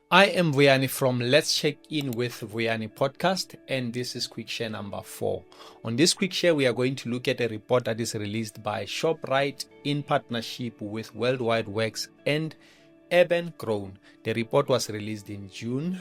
I am Vuyani from Let's Check In with Vuyani podcast, and this is Quick Share number 4. On this Quick Share, we are going to look at a report that is released by Shoprite in partnership with Worldwide Works and Urban Grown. The report was released in June.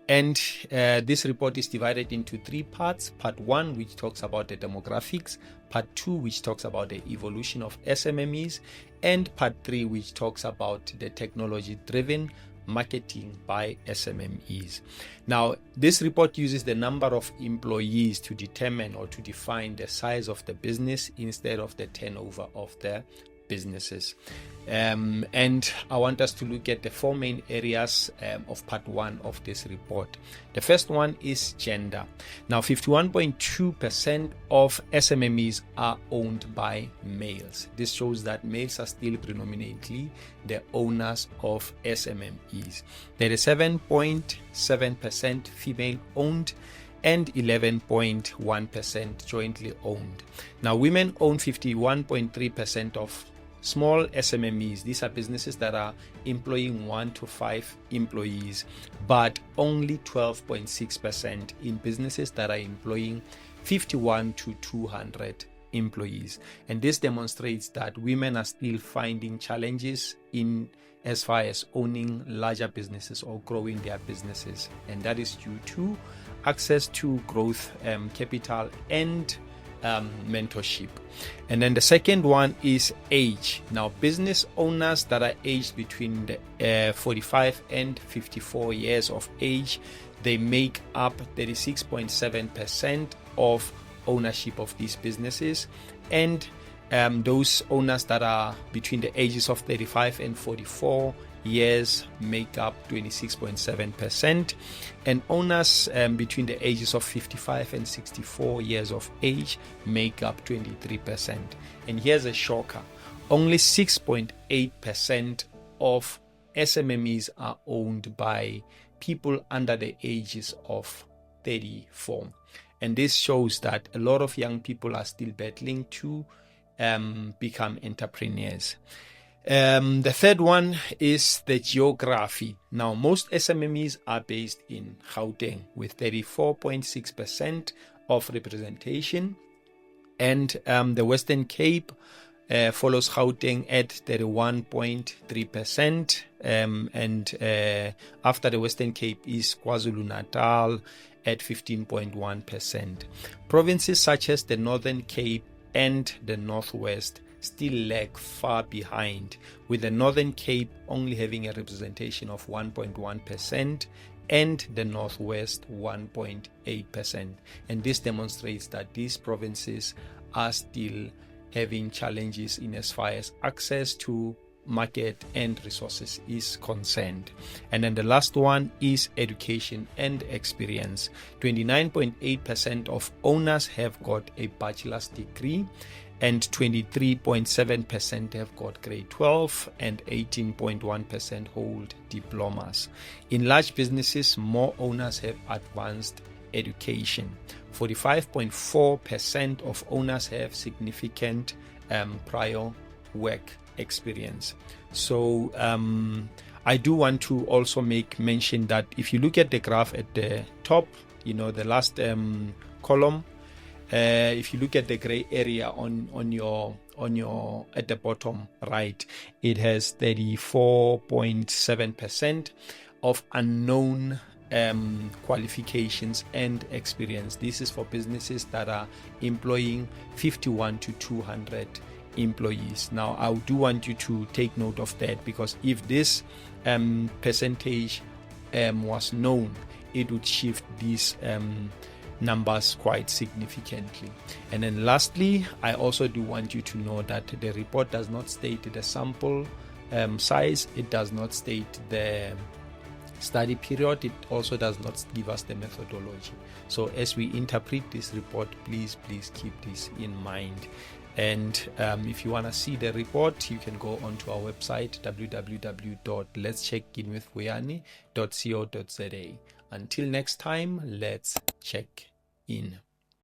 This report is divided into 3 parts. Part 1, which talks about the demographics. Part 2, which talks about the evolution of SMMEs. And Part 3, which talks about the technology-driven marketing by SMMEs. Now, this report uses the number of employees to determine or to define the size of the business instead of the turnover of the businesses. And I want us to look at the 4 main areas of part 1 of this report. The first one is gender. Now, 51.2% of SMMEs are owned by males. This shows that males are still predominantly the owners of SMMEs. 37.7% female owned and 11.1% jointly owned. Now, women own 51.3% of small SMMEs. These are businesses that are employing 1 to 5 employees, but only 12.6% in businesses that are employing 51 to 200 employees. And this demonstrates that women are still finding challenges in as far as owning larger businesses or growing their businesses, and that is due to access to growth capital and mentorship. And then the second one is age. Now, business owners that are aged between the 45 and 54 years of age, they make up 36.7% of ownership of these businesses, and those owners that are between the ages of 35 and 44 years make up 26.7%, and owners between the ages of 55 and 64 years of age make up 23%. And here's a shocker: only 6.8% of SMMEs are owned by people under the ages of 34. And this shows that a lot of young people are still battling to become entrepreneurs. The third one is the geography. Now, most SMMEs are based in Gauteng with 34.6% of representation, and the Western Cape follows Gauteng at 31.3%, and after the Western Cape is KwaZulu-Natal at 15.1%. Provinces such as the Northern Cape and the Northwest still lag far behind, with the Northern Cape only having a representation of 1.1% and the Northwest 1.8%. And this demonstrates that these provinces are still having challenges in as far as access to market and resources is concerned. And then the last one is education and experience. 29.8% of owners have got a bachelor's degree, and 23.7% have got grade 12, and 18.1% hold diplomas. In large businesses, more owners have advanced education. 45.4% of owners have significant prior work experience. So I do want to also make mention that if you look at the graph at the top, the last column, if you look at the gray area on your at the bottom right, it has 34.7% of unknown qualifications and experience. This is for businesses that are employing 51 to 200 employees. Now, I do want you to take note of that, because if this percentage was known, it would shift these numbers quite significantly. And then lastly, I also do want you to know that the report does not state the sample size, it does not state the study period, it also does not give us the methodology. So as we interpret this report, please keep this in mind. And if you want to see the report, you can go onto our website www.letscheckinwithvuyani.co.za. Until next time, let's check in.